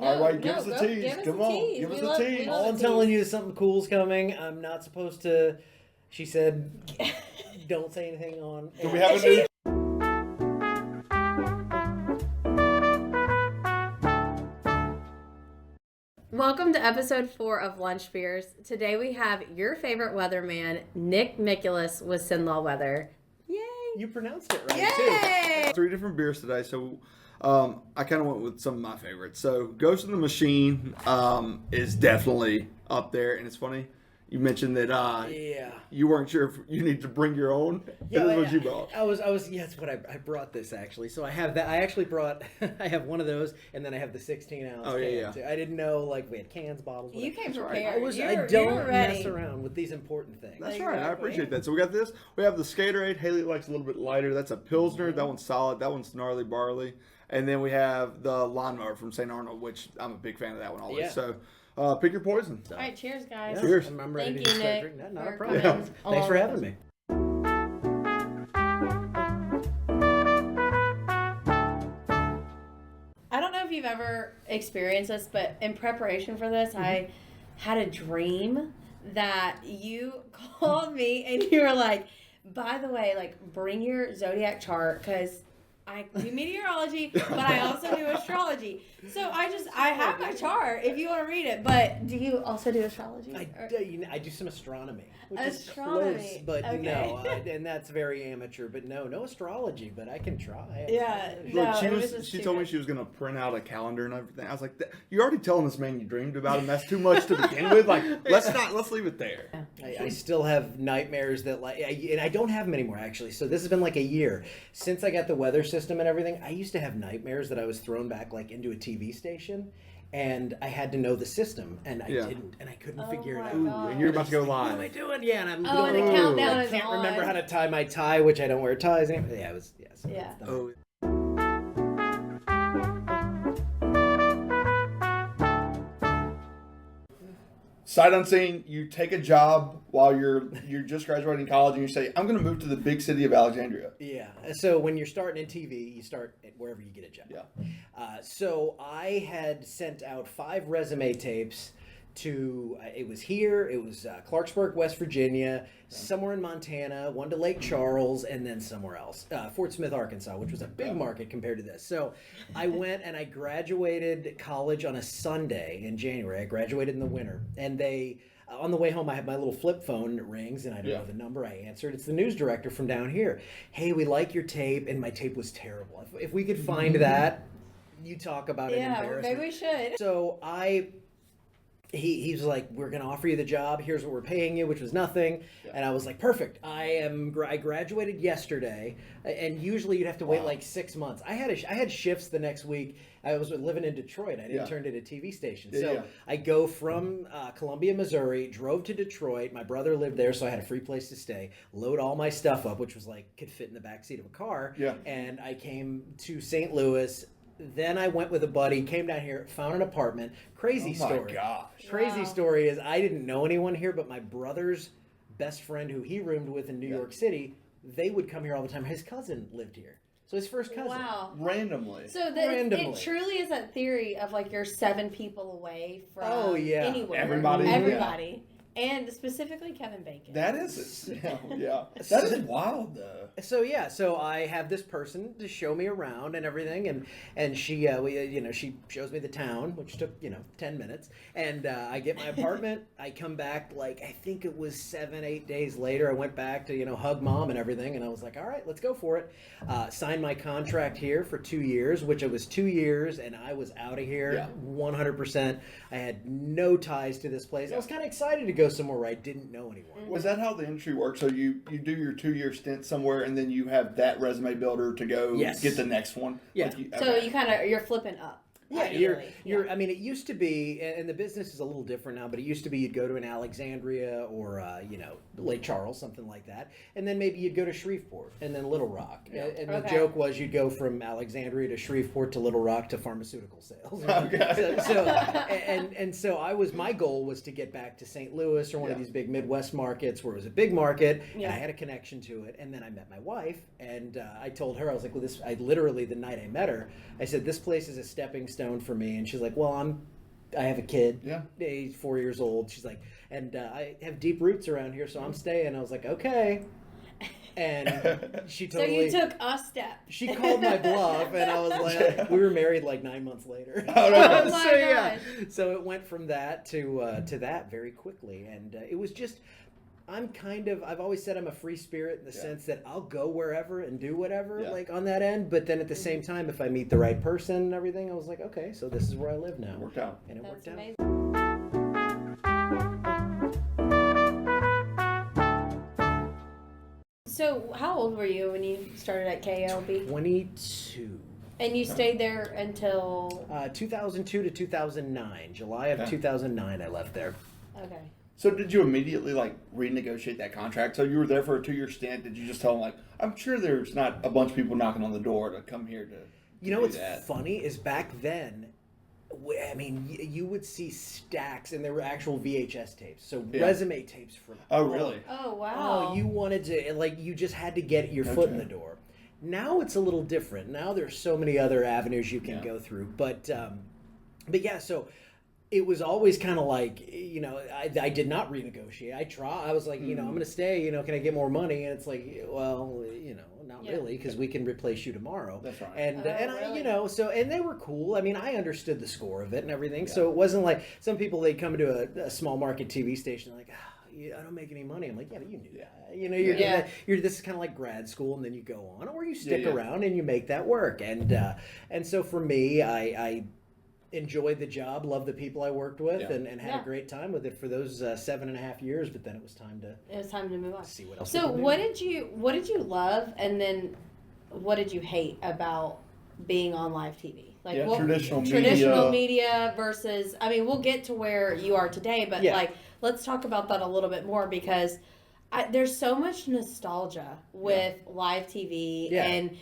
All right, give us the tease. Come on, give us the tease. All I'm telling you is something cool's coming. I'm not supposed to. She said, "Don't say anything on." Do we have a new? Welcome to episode 4 of Lunch Beers. Today we have your favorite weatherman, Nick Mikulas with Cenla Weather. Yay! You pronounced it right Yay! too. 3 different beers today, so I kind of went with some of my favorites. So Ghost in the Machine is definitely up there, and it's funny. You mentioned that you weren't sure if you need to bring your own. Yeah, This is what you brought. I was. Yeah, that's what I brought this actually. So I have that. I actually brought. I have one of those, and then I have the 16-ounce. Oh, yeah. Too. I didn't know we had cans, bottles. You whatever. came prepared. I don't mess around with these important things. That's right. I appreciate that. So we got this. We have the Skaterade. Haley likes a little bit lighter. That's a Pilsner. Mm-hmm. That one's solid. That one's gnarly barley. And then we have the Lawnmower from St. Arnold, which I'm a big fan of that one always. Yeah. So pick your poison. All right, cheers, guys. Yeah, Cheers. I'm ready Thank to you, start Nick. drinking. Not a for problem. coming Thanks for along having with me. I don't know if you've ever experienced this, but in preparation for this, I had a dream that you called me and you were like, by the way, bring your zodiac chart because I do meteorology, but I also do astrology. So I have my chart if you want to read it. But do you also do astrology? I do some astronomy, which Astronomy, is close, but okay. no, and that's very amateur. But no astrology. But I can try. Yeah, Look, no, she it was. was just She too told me good. she was gonna print out a calendar and everything. I was like, "You're already telling this man you dreamed about him. That's too much to begin with. Like, let's leave it there." I still have nightmares that and I don't have them anymore actually. So this has been like a year since I got the weather system and everything. I used to have nightmares that I was thrown back into a TV station, and I had to know the system, and I didn't, and I couldn't figure it out. my God. And you're about to go What live. am I doing? Yeah, and I'm And the countdown I is can't on. remember how to tie my tie, which I don't wear ties anymore. Yeah, it was Yeah. Oh. Sight unseen, you take a job while you're just graduating college, and you say, "I'm going to move to the big city of Alexandria." Yeah. So when you're starting in TV, you start at wherever you get a job. Yeah. So I had sent out 5 resume tapes to, it was here, it was Clarksburg, West Virginia, somewhere in Montana, one to Lake Charles, and then somewhere else, Fort Smith, Arkansas, which was a big market compared to this. So I went and I graduated college on a Sunday in January. I graduated in the winter, and on the way home, I had my little flip phone that rings, and I don't know the number. I answered. It's the news director from down here. Hey, we like your tape, and my tape was terrible. If we could find that, you talk about an embarrassment. Maybe we should. So he was like, "We're going to offer you the job. Here's what we're paying you," which was nothing. Yeah. And I was like, "Perfect. I graduated yesterday, and usually you'd have to wait 6 months. I had shifts the next week. I was living in Detroit. I didn't turn to a TV station. So I go from Columbia, Missouri, drove to Detroit. My brother lived there, so I had a free place to stay. Load all my stuff up, which was could fit in the back seat of a car. Yeah. And I came to St. Louis. Then I went with a buddy, came down here, found an apartment. Crazy story. Oh my gosh. Crazy story is I didn't know anyone here, but my brother's best friend who he roomed with in New York City, they would come here all the time. His cousin lived here. So his first cousin. Wow. Randomly. So Randomly. it truly is that theory of you're 7 people away from anywhere. Everybody. And specifically Kevin Bacon. That is yeah. That is wild though. So I have this person to show me around and everything, and she she shows me the town, which took 10 minutes, and I get my apartment. I come back I think it was 7-8 days later. I went back to hug mom and everything, and I was like, all right, let's go for it. Signed my contract here for 2 years, which it was 2 years, and I was out of here 100%. I had no ties to this place. I was kind of excited to go somewhere where I didn't know anyone. Was that how the industry works? So you do your 2-year stint somewhere, and then you have that resume builder to go get the next one? Yeah. So you're flipping up. Yeah, I mean, it used to be, and the business is a little different now, but it used to be you'd go to an Alexandria or, Lake Charles, something like that. And then maybe you'd go to Shreveport and then Little Rock. Yeah. And the joke was you'd go from Alexandria to Shreveport to Little Rock to pharmaceutical sales. Okay. So my goal was to get back to St. Louis or one of these big Midwest markets where it was a big market, and I had a connection to it. And then I met my wife, and I told her, I was like, well, I literally, the night I met her, I said, this place is a stepping stone stone for me. And she's like, well, I have a kid. Yeah. He's 4 years old. She's like, and I have deep roots around here, so I'm staying. I was like, okay. And she totally. So you took a step. She called my bluff, and I was like, we were married like 9 months later. Oh my So yeah, gosh. so it went from that to that very quickly, and it was just. I've always said I'm a free spirit in the sense that I'll go wherever and do whatever, like on that end. But then at the same time, if I meet the right person and everything, I was like, okay, so this is where I live now. It worked out. And it That's worked out. amazing. So how old were you when you started at KLB? 22. And you stayed there until 2002 to 2009. July of 2009, I left there. okay. So did you immediately like renegotiate that contract? So you were there for a 2-year stint. Did you just tell them like, I'm sure there's not a bunch of people knocking on the door to come here to You know do what's that. funny is back then, I mean, you would see stacks, and there were actual VHS tapes, so resume tapes from. Oh, really? Oh wow. Oh, you wanted to you just had to get your foot in the door. Now it's a little different. Now there's so many other avenues you can go through, but yeah, so. It was always kind of like, I did not renegotiate. I was like, I'm going to stay, can I get more money? And it's like, well, not really, because we can replace you tomorrow. That's right. And, really? and they were cool. I mean, I understood the score of it and everything. So it wasn't like some people, they'd come to a small market TV station like, I don't make any money. I'm like, yeah, but you knew that. This is kind of like grad school, and then you go on, or you stick around and you make that work. And so for me, I enjoyed the job, loved the people I worked with, and had a great time with it for those 7.5 years. But then it was time to move on. See what else. So what did you love, and then what did you hate about being on live TV? Like traditional media versus. I mean, we'll get to where you are today, but let's talk about that a little bit more because. There's so much nostalgia with live TV and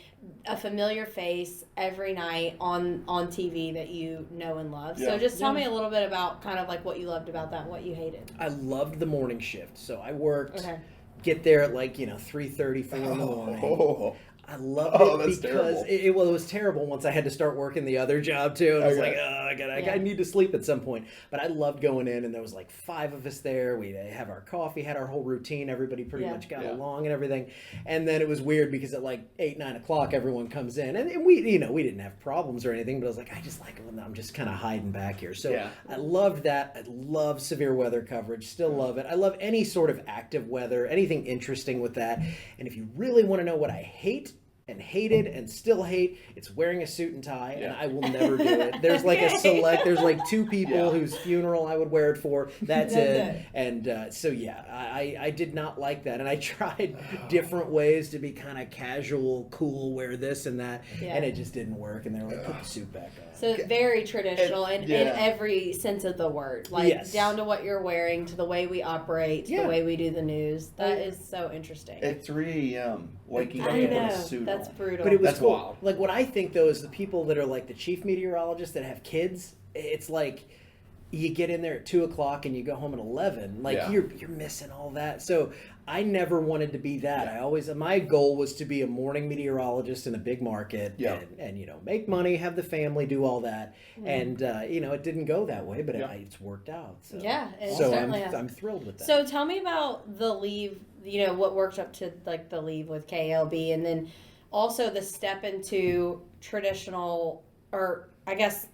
a familiar face every night on TV that you know and love. So just tell me a little bit about kind of like what you loved about that, what you hated. I loved the morning shift. So I worked, get there at 3:30, 4 in the morning. I loved it because it was terrible once I had to start working the other job too. And I was like, I need to sleep at some point. But I loved going in, and there was 5 of us there. We'd have our coffee, had our whole routine. Everybody pretty much got along and everything. And then it was weird because at 8, 9 o'clock, everyone comes in, and we we didn't have problems or anything. But I was like, I just like it when I'm just kind of hiding back here. So I loved that. I love severe weather coverage. Still love it. I love any sort of active weather, anything interesting with that. And if you really want to know what I hate and hated and still hate, it's wearing a suit and tie, and I will never do it. There's there's 2 people whose funeral I would wear it for. That's it. And I did not like that, and I tried different ways to be kind of casual, cool, wear this and that, and it just didn't work. And they were like, put the suit back on. So very traditional in every sense of the word, down to what you're wearing, to the way we operate, to the way we do the news. That is so interesting. At 3 a.m. waking up I with know, a suit that's on. brutal. But it was That's cool. wild. Like what I think though is the people that are the chief meteorologists that have kids. It's like you get in there at 2 o'clock and you go home at 11. You're missing all that. So I never wanted to be that. I always my goal was to be a morning meteorologist in a big market and make money, have the family, do all that. And it didn't go that way, but it's worked out. So I'm thrilled with that. So tell me about the leave. What worked up to the leave with KLB, and then also the step into traditional, or I guess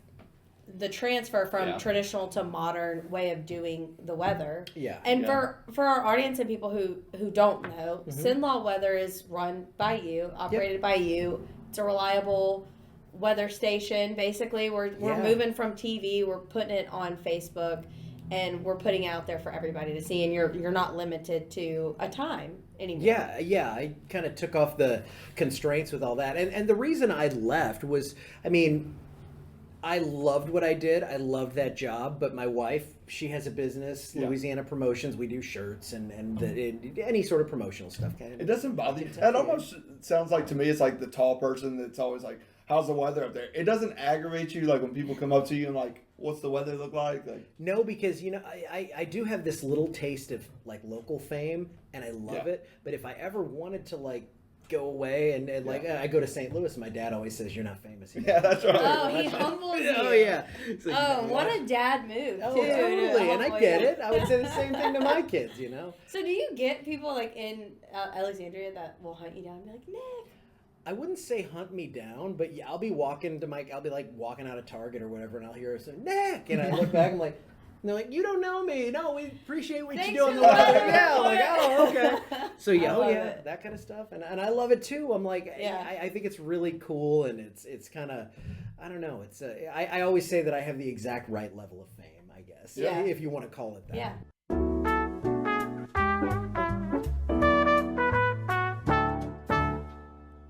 the transfer from traditional to modern way of doing the weather. And for our audience and people who don't know, Cenla Weather is run by you, operated by you. It's a reliable weather station. Basically, we're moving from TV, we're putting it on Facebook, and we're putting it out there for everybody to see, and you're not limited to a time anymore. I kind of took off the constraints with all that. And the reason I left was, I loved what I did. I loved that job. But my wife, she has a business, Louisiana Promotions. We do shirts and any sort of promotional stuff. It doesn't bother you. It almost sounds like to me it's like the tall person that's always like, how's the weather up there? It doesn't aggravate you when people come up to you and what's the weather look like? No, because I do have this little taste of local fame, and I love it. But if I ever wanted to go away and like I go to St. Louis and my dad always says you're not famous yet. Yeah, that's right. Oh, he humbles you. Oh yeah. It's like, Oh, what a dad move, Oh, too. totally. And I get it. I would say the same thing to my kids, you know. So do you get people like in Alexandria that will hunt you down and be like, Nick? I wouldn't say hunt me down, but yeah, I'll be walking like walking out of Target or whatever, and I'll hear say Nick, and I look back, I'm like, and they're like, you don't know me. No, we appreciate what you do on the weather. Yeah, I'm like, oh, okay. So yeah, that kind of stuff, and I love it too. I'm like, I think it's really cool, and it's kind of, I don't know, it's I always say that I have the exact right level of fame, I guess, if you want to call it that. Yeah.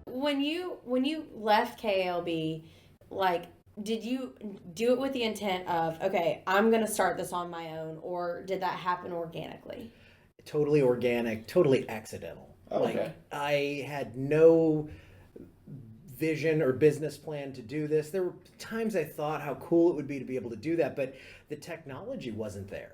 When you left KLB, like, did you do it with the intent of, okay, I'm going to start this on my own, or did that happen organically? Totally organic, totally accidental. Okay. Like, I had no vision or business plan to do this. There were times I thought how cool it would be to be able to do that, but the technology wasn't there.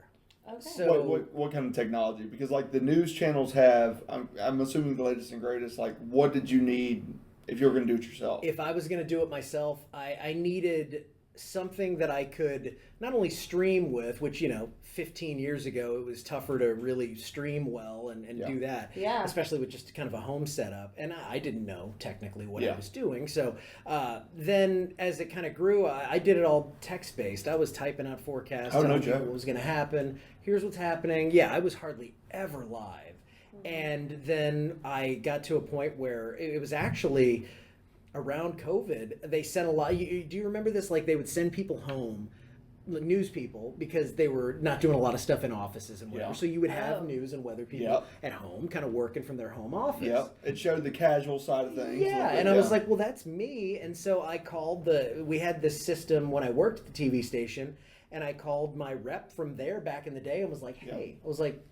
Okay. So what kind of technology? Because like the news channels have, I'm assuming the latest and greatest. Like, what did you need if you were going to do it yourself? if I was going to do it myself, I needed something that I could not only stream with, which, 15 years ago, it was tougher to really stream well and do that. Yeah. Especially with just kind of a home setup. And I didn't know technically what I Yeah. was doing. So then as it kind of grew, I did it all text-based. I was typing out forecasts, Oh, no telling people joke. what was going to happen. Here's what's happening. Yeah, I was hardly ever live. And then I got to a point where it was actually around COVID. They sent a lot. Do you remember this? Like, they would send people home, news people, because they were not doing a lot of stuff in offices and whatever. Yeah. So you would have Oh. news and weather people Yep. at home, kind of working from their home office. Yep. It showed the casual side of things. Yeah, and I was like, well, that's me. And so I called we had this system when I worked at the TV station, and I called my rep from there back in the day and was like, hey, I was like,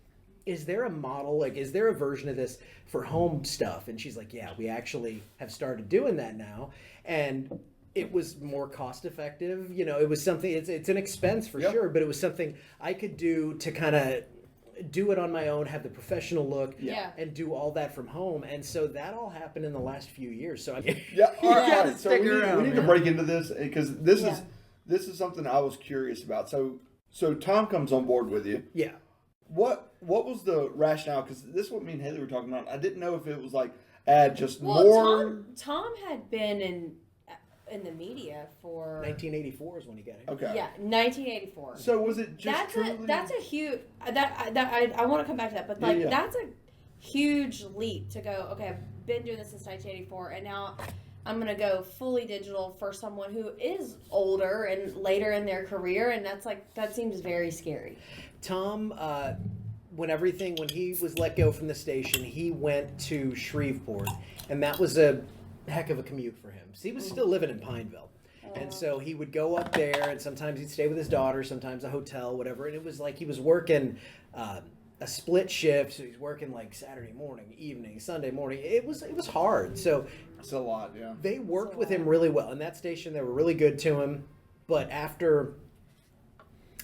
is there a model, like, is there a version of this for home stuff? And she's like, yeah, we actually have started doing that now. And it was more cost effective. It was something, it's an expense for Yep. sure, but it was something I could do to kind of do it on my own, have the professional look, Yeah. and do all that from home. And so that all happened in the last few years. So Yeah, all right. gotta So stick we around, need to man. break into this because this Yeah. is something I was curious about. So Tom comes on board with you. Yeah. What was the rationale? Because this is what me and Haley were talking about. I didn't know if it was like add just Well, more. Tom had been in the media for 1984 is when he got it. Okay. 1984. So was it just That's a huge I want to come back to that, but like Yeah. that's a huge leap to go. Okay, I've been doing this since 1984, and now I'm gonna go fully digital for someone who is older and later in their career, and that seems very scary. Tom, when he was let go from the station, he went to Shreveport, and that was a heck of a commute for him. So he was still living in Pineville. And so he would go up there, and sometimes he'd stay with his daughter, sometimes a hotel, whatever. And it was like he was working a split shift. So he's working like Saturday morning, evening, Sunday morning. It was hard. So It's a lot, yeah. they worked with him really well. In that station, they were really good to him. But after,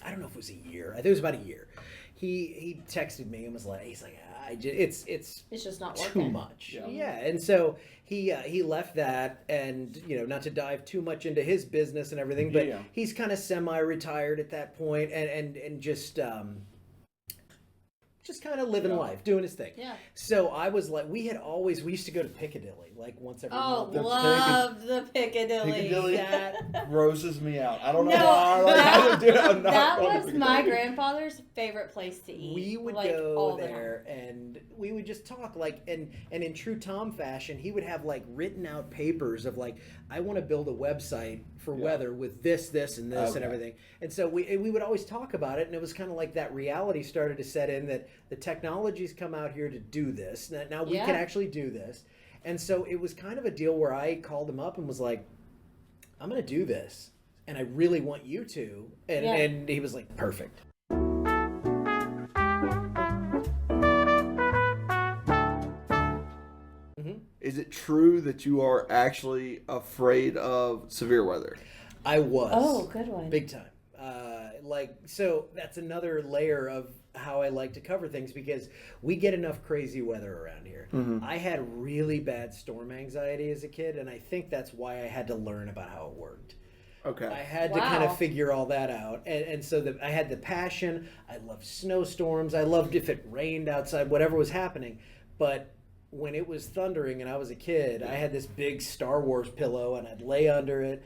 I don't know if it was a year. I think it was about a year. He texted me and was like, it's It's just not too working. much. Yeah. Yeah, and so he left that, and not to dive too much into his business and everything, but Yeah. he's kind of semi-retired at that point, and just kind of living life, doing his thing. Yeah. So I was like, we used to go to Piccadilly like once every Oh, month. The love the Piccadilly. Piccadilly That grosses me out. I don't know No, why. I'm not that going to was my Piccadilly. grandfather's favorite place to eat. we would like, go all the there and we would just talk and in true Tom fashion, he would have like written out papers of like, I want to build a website for weather with this and this and Okay. everything. And so we would always talk about it, and it was kind of like that reality started to set in that the technology's come out here to do this. Now we Yeah. can actually do this. And so it was kind of a deal where I called him up and was like, I'm going to do this, and I really want you to. And he was like, perfect. Is it true that you are actually afraid of severe weather? I was. Oh, good one. Big time. so that's another layer of how I like to cover things, because we get enough crazy weather around here. I had really bad storm anxiety as a kid, and I think that's why I had to learn about how it worked. Okay. I had to kind of figure all that out. And so I had the passion. I loved snowstorms. I loved if it rained outside, whatever was happening. But when it was thundering and I was a kid, I had this big Star Wars pillow, and I'd lay under it,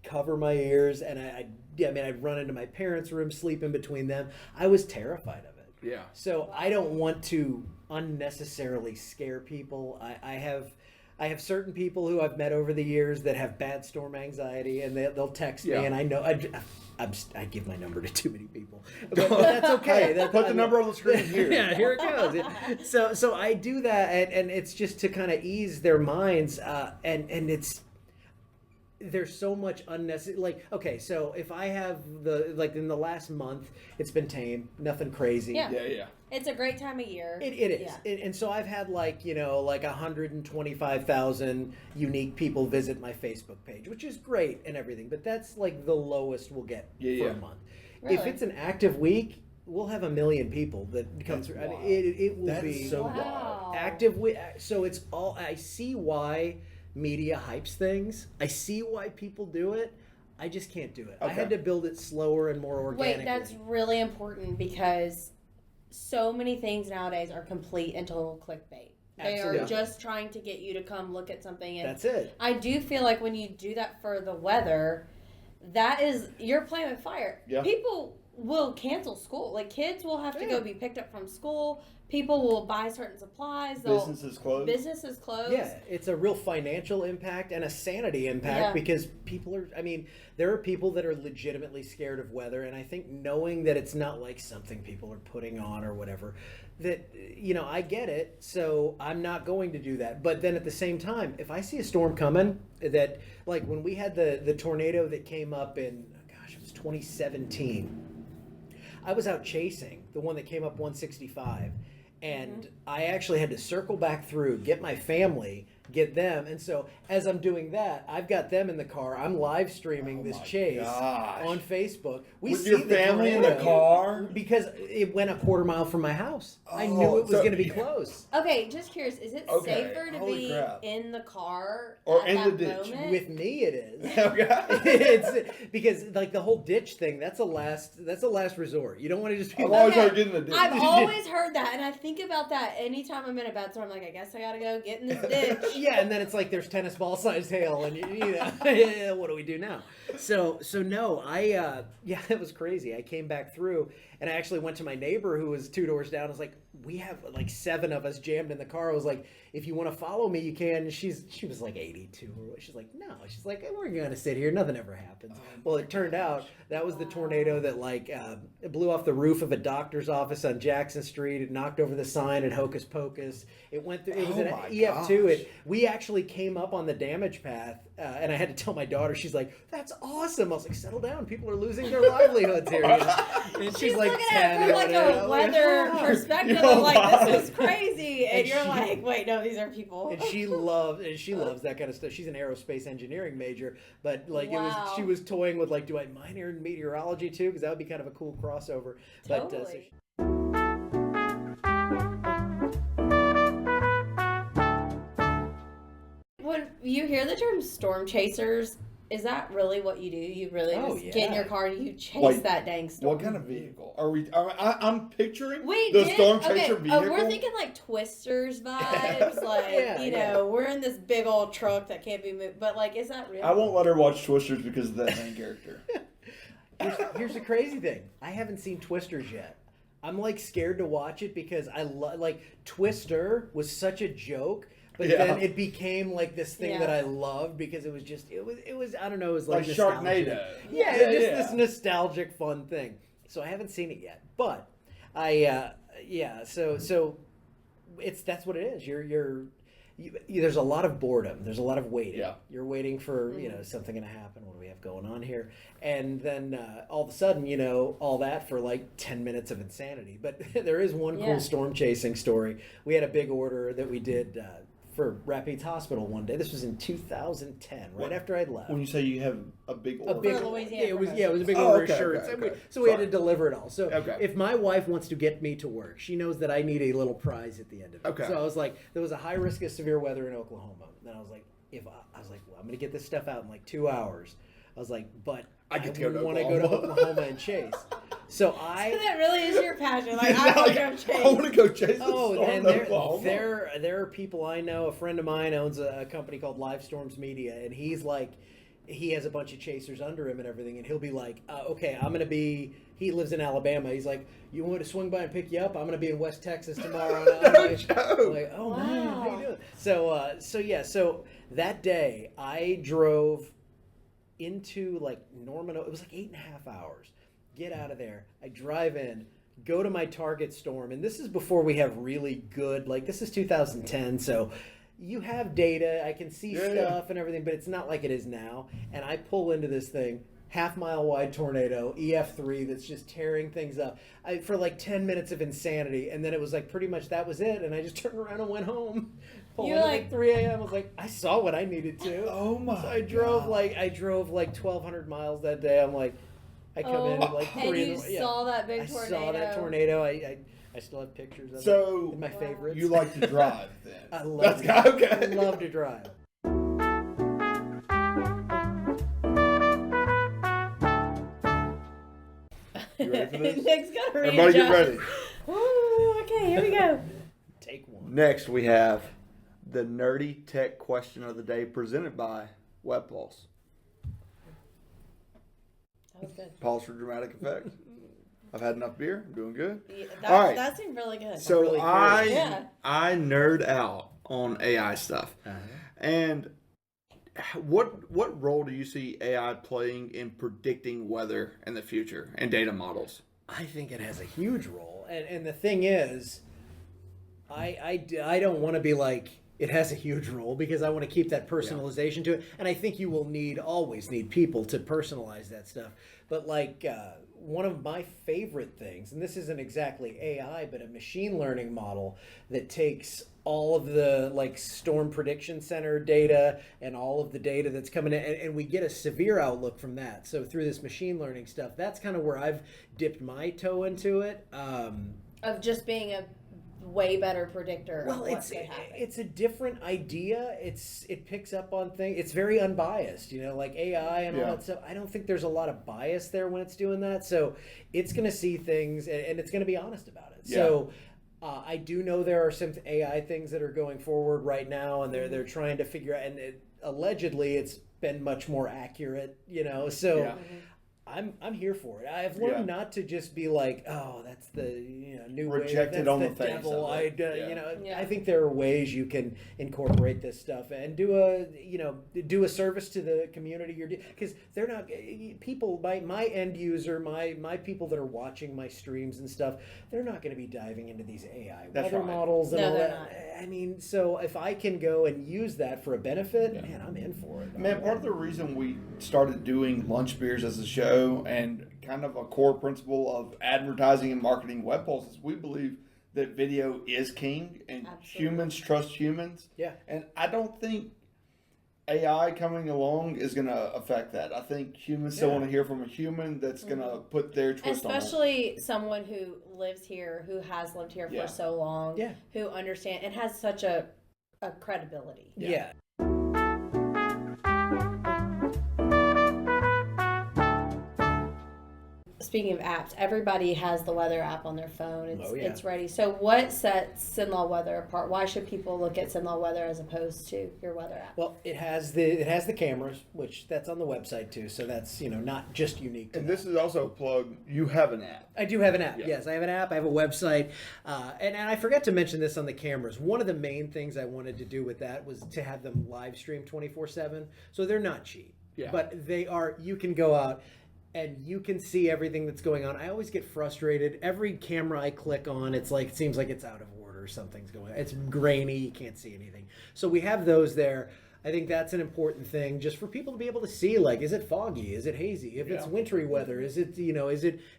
cover my ears, and I'd run into my parents' room, sleep in between them. I was terrified of it. Yeah. So I don't want to unnecessarily scare people. I have certain people who I've met over the years that have bad storm anxiety, and they'll text me, and I know I give my number to too many people, but that's okay. Put the number on the screen here. Yeah, here it goes. So I do that, and it's just to kind of ease their minds, and it's. There's so much unnecessary. Like, okay, so if I have in the last month, it's been tame, nothing crazy. Yeah. It's a great time of year. It is. Yeah. And so I've had 125,000 unique people visit my Facebook page, which is great and everything, but that's like the lowest we'll get for a month. Really? If it's an active week, we'll have 1 million people that come through. I mean, it will be so wild. active. So it's all. I see why media hypes things. I see why people do it. I just can't do it. Okay. I had to build it slower and more organically. Wait, that's really important, because so many things nowadays are complete and total clickbait. They are just trying to get you to come look at something. And that's it. I do feel like when you do that for the weather, you're playing with fire. Yeah. People will cancel school. Like, kids will have to go be picked up from school. People will buy certain supplies. Businesses closed. Yeah, it's a real financial impact and a sanity impact, because there are people that are legitimately scared of weather, and I think knowing that it's not like something people are putting on or whatever, that, I get it, so I'm not going to do that. But then at the same time, if I see a storm coming, that, like when we had the tornado that came up in, it was 2017, I was out chasing the one that came up 165. And I actually had to circle back through, get my family, get them. And so as I'm doing that, I've got them in the car. I'm live streaming this chase on Facebook. With your family in the car? Because it went a quarter mile from my house. I knew it was going to be close. Okay, just curious. Is it safer to be in the car or in the ditch? Moment? With me, it is. It's because the whole ditch thing. That's a last resort. You don't want to just be. I've always heard get in the ditch. I've always heard that, and I think about that anytime I'm in a bad storm. I'm like, I guess I gotta go get in this ditch. Yeah, and then it's like there's tennis ball sized hail, and what do we do now? So no, it was crazy. I came back through, and I actually went to my neighbor who was 2 doors down. I was like, we have like 7 of us jammed in the car. I was like, if you want to follow me, you can. And she was like 82. She's like, no. She's like, we're gonna sit here. Nothing ever happens. Well, it turned out that was the tornado that it blew off the roof of a doctor's office on Jackson Street. It knocked over the sign at Hocus Pocus. It went through. It was an EF2. We actually came up on the damage path, and I had to tell my daughter. She's like, that's awesome. I was like, settle down. People are losing their livelihoods here. And she's like 10 from like a weather perspective of like, this is crazy, and you're like, wait, no, these are people. And she loves that kind of stuff. She's an aerospace engineering major, but she was toying with like, do I minor in meteorology too? Because that would be kind of a cool crossover. Totally. When you hear the term storm chasers, is that really what you do? You really get in your car and you chase that dang storm? What kind of vehicle are we? I'm picturing the storm chaser vehicle. We're thinking like Twisters vibes, we're in this big old truck that can't be moved. But like, is that real? I won't let her watch Twisters because of that main character. Here's the crazy thing: I haven't seen Twisters yet. I'm like scared to watch it because I Twister was such a joke. But then it became like this thing that I loved because it was I don't know, it was like Sharknado. This nostalgic fun thing. So I haven't seen it yet, but so that's what it is. There's a lot of boredom. There's a lot of waiting. Yeah. You're waiting for something going to happen. What do we have going on here? And then all of a sudden, all that for like 10 minutes of insanity. But there is one cool storm chasing story. We had a big order that we did for Rapides Hospital one day. This was in 2010, right after I'd left. When you say you have a big order. For Louisiana it was a big Oh, order okay, of shirts. okay, okay. So we had to deliver it all. So Okay. if my wife wants to get me to work, she knows that I need a little prize at the end of it. Okay. So I was like, there was a high risk of severe weather in Oklahoma. And I was like, well, I'm going to get this stuff out in like 2 hours. I was like, but I get to go to want to go to Oklahoma and chase. So that really is your passion. Like, I want to go chase. I want to go chase the storm and in Oklahoma. there are people I know. A friend of mine owns a company called Live Storms Media, and he's like, he has a bunch of chasers under him and everything, and he'll be like, okay, I'm gonna be. He lives in Alabama. He's like, you want me to swing by and pick you up? I'm gonna be in West Texas tomorrow. And I'm like, oh Wow. man, how you doing? So that day I drove into like Norman. It was like 8.5 hours. Get out of there. I drive in, go to my target storm, and this is before we have really good, like this is 2010, so you have data, I can see stuff and everything, but it's not like it is now. And I pull into this thing, half-mile wide tornado, EF3, that's just tearing things up. For like 10 minutes of insanity, and then it was like pretty much that was it, and I just turned around and went home. You're like 3 a.m. I was like, I saw what I needed to. Oh my! So I drove like 1,200 miles that day. I'm like, I come in at like 3 and in you the morning. saw that big tornado. I saw that tornado. I still have pictures of So, it. My favorites. You like to drive then? I love to drive. Okay. I love to drive. You ready for this? Nick's got to Everybody get ready. Ooh, okay, here we go. Take one. Next, we have the nerdy tech question of the day presented by Web Pulse. That was good. Pause for dramatic effect. I've had enough beer. I'm doing good. Yeah, All right. That seemed really good. So really curious. Yeah. I nerd out on AI stuff. And what role do you see AI playing in predicting weather in the future and data models? I think it has a huge role. And the thing is, I don't want to be like, it has a huge role, because I want to keep that personalization to it. And I think you will always need people to personalize that stuff. But like one of my favorite things, and this isn't exactly AI, but a machine learning model that takes all of the like storm prediction center data and all of the data that's coming in, and we get a severe outlook from that. So through this machine learning stuff, that's kind of where I've dipped my toe into it. Of just being a way better predictor of what could happen. It's a different idea. It picks up on things. It's very unbiased, like AI and all that stuff. I don't think there's a lot of bias there when it's doing that. So it's going to see things, and it's going to be honest about it. Yeah. So I do know there are some AI things that are going forward right now, and they're trying to figure out, and allegedly it's been much more accurate, So. Yeah. I'm here for it. I've learned not to just be like, oh, that's the new rejected way. on the That's face. devil. I think there are ways you can incorporate this stuff and do a service to the community you're because they're not people. My end user, my people that are watching my streams and stuff, they're not going to be diving into these AI weather models and all that. Not. I mean, so if I can go and use that for a benefit, man, I'm in for it. Man, part of the reason we started doing lunch beers as a show and kind of a core principle of advertising and marketing Web Pulse is we believe that video is king and humans trust humans. Yeah. And I don't think AI coming along is going to affect that. I think humans still want to hear from a human that's going to put their twist on it. Especially someone who lives here, who has lived here for so long, who understands and has such a credibility. Yeah. Speaking of apps, everybody has the weather app on their phone. It's ready. So what sets Cenla Weather apart? Why should people look at Cenla Weather as opposed to your weather app? Well, it has the cameras, which that's on the website too. So that's not just unique to And that. this is also a plug. You have an app. I do have an app. Yes, I have an app. I have a website. And I forgot to mention this on the cameras. One of the main things I wanted to do with that was to have them live stream 24/7. So they're not cheap. Yeah. But they are. You can go out and you can see everything that's going on. I always get frustrated. Every camera I click on, it seems like it's out of order. Something's going on. It's grainy. You can't see anything. So we have those there. I think that's an important thing just for people to be able to see, like, is it foggy? Is it hazy? If it's wintry weather, is it,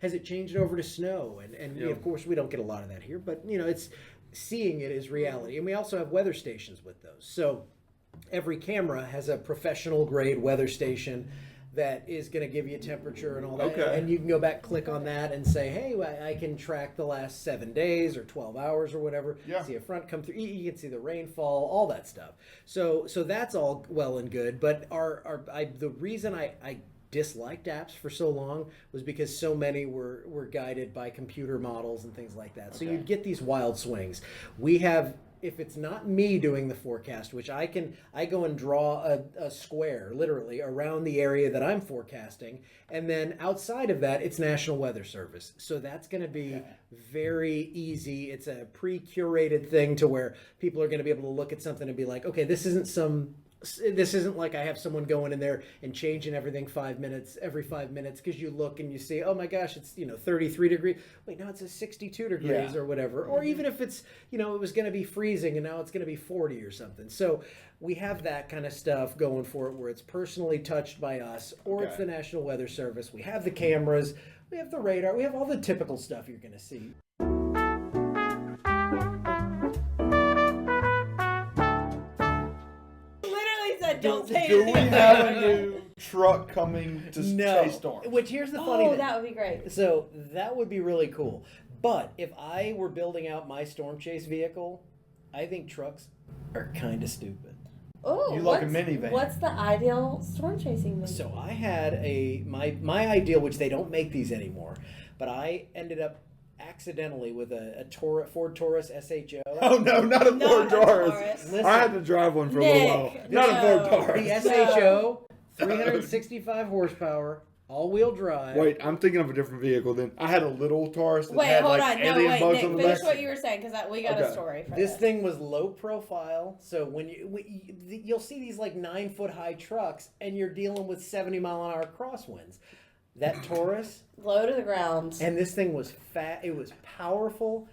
has it changed over to snow? And of course we don't get a lot of that here, but it's seeing it is reality. And we also have weather stations with those. So every camera has a professional grade weather station that is going to give you a temperature and all that. Okay. And you can go back, click on that, and say, hey, I can track the last 7 days or 12 hours or whatever. Yeah. See a front come through. You can see the rainfall, all that stuff. So that's all well and good. But the reason I disliked apps for so long was because so many were guided by computer models and things like that. So Okay. you'd get these wild swings. We have, if it's not me doing the forecast, which I go and draw a square literally around the area that I'm forecasting, and then outside of that it's National Weather Service. So that's going to be very easy. It's a pre-curated thing to where people are going to be able to look at something and be like, okay, this isn't like I have someone going in there and changing everything every 5 minutes, because you look and you see, oh my gosh, it's 33 degrees. Wait, now it's a 62 degrees or whatever. Or even if it's it was going to be freezing and now it's going to be 40 or something. So we have that kind of stuff going for it, where it's personally touched by us, or it's the National Weather Service. We have the cameras, we have the radar, we have all the typical stuff you're going to see. Don't say Do we anything. have a new truck coming to chase storms? Which, here's the funny thing. That would be great. So that would be really cool. But if I were building out my storm chase vehicle, I think trucks are kind of stupid. Oh, You like a minivan. What's the ideal storm chasing vehicle? So I had my ideal, which they don't make these anymore, but I ended up accidentally with a Ford Taurus SHO. Oh no, not a Ford Taurus. Listen, I had to drive one for a little while. Not a Ford Taurus. the SHO, 365 horsepower, all-wheel drive. Wait, I'm thinking of a different vehicle then. I had a little Taurus that Wait, had hold like on. No, alien wait, bugs Nick, on the finish back. what you were saying, because we got a story for This thing was low profile, so when you'll see these like 9-foot high trucks, and you're dealing with 70-mile-an-hour crosswinds. That Taurus, low to the ground. and this thing was fat. It was powerful.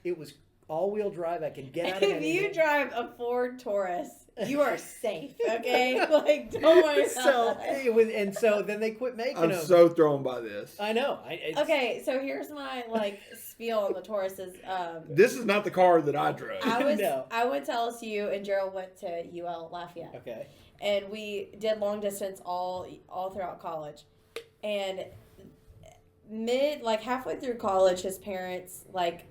It was all-wheel drive. I could get out of If anything. you drive a Ford Taurus, you are safe, okay? Like, don't worry about So that. it was, and so then they quit making I'm them. so thrown by this. I know. Okay, so here's my spiel on the Tauruses. This is not the car that I drove. No. I went to LSU and Gerald went to UL Lafayette. Okay. And we did long distance all throughout college. And halfway through college, his parents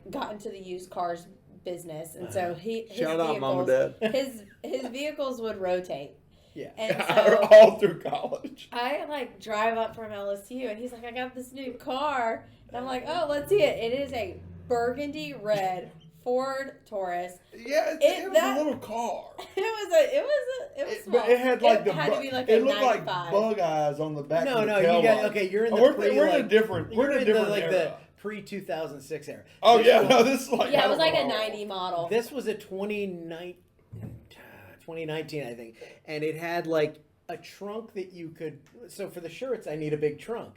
got into the used cars business, and so his Shout out, vehicles, Mom and Dad. his vehicles would rotate. Yeah. And so All through college. I drive up from LSU, and he's like, I got this new car, and I'm like, oh, let's see it. It is a burgundy red Ford Taurus. Yeah, it was a little car. It was small. But it had to be like it a looked 95. like bug eyes on the back. No, of the you tail got light. okay. You're in the We're in a different. We're in a different the era. pre-2006 era. Oh This yeah, was- no, this is like Yeah, it was like a oh. 90 model. This was a 2019, I think, and it had like a trunk that you could. So for the shirts, I need a big trunk,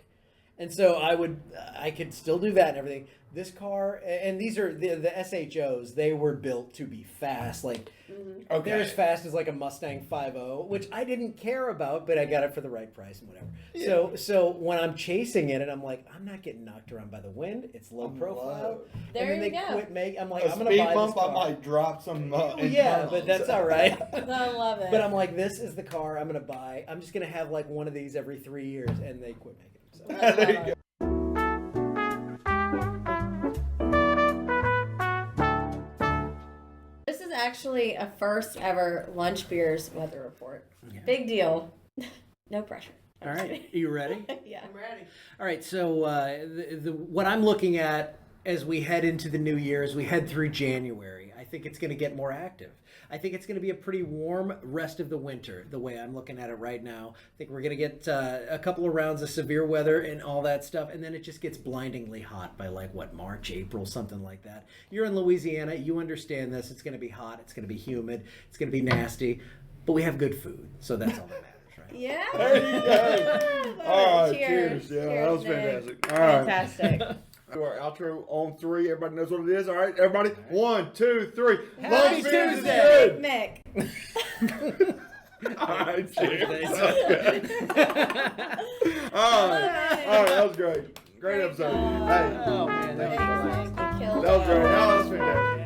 and so I could still do that and everything. This car, and these are the SHOs. They were built to be fast, like Okay. they're as fast as like a Mustang 5.0, which I didn't care about, but I got it for the right price and whatever. Yeah. So when I'm chasing it, and I'm like, I'm not getting knocked around by the wind. It's low profile. low. There and then you they go. quit making. I'm like, A I'm gonna speed buy bump, this I car. might drop some. Yeah, but that's all right. I love it. But I'm like, this is the car I'm gonna buy. I'm just gonna have like one of these every 3 years, and they quit making them. So. I love There you it. go. This is actually a first ever Lunch Beers weather report. Yeah. Big deal. No pressure. All right, are you ready? Yeah. I'm ready. All right, so what I'm looking at as we head into the new year, as we head through January, I think it's going to get more active. I think it's going to be a pretty warm rest of the winter, the way I'm looking at it right now. I think we're going to get a couple of rounds of severe weather and all that stuff, and then it just gets blindingly hot by March, April, something like that. You're in Louisiana, you understand this. It's going to be hot, it's going to be humid, it's going to be nasty, but we have good food, so that's all that matters. Right? Yeah. There you go. All right, cheers. Yeah, that was Nick. fantastic. All right. Fantastic. Do our outro on 3. Everybody knows what it is. All right, everybody. 1, 2, 3. Happy Lunch Beers is Tuesday. good. Mick. All right, cheers. Tuesday. All right, that was great. Great episode. job. Hey, Oh man, that was Thanks, Nick. You killed that was it. great. That was fantastic.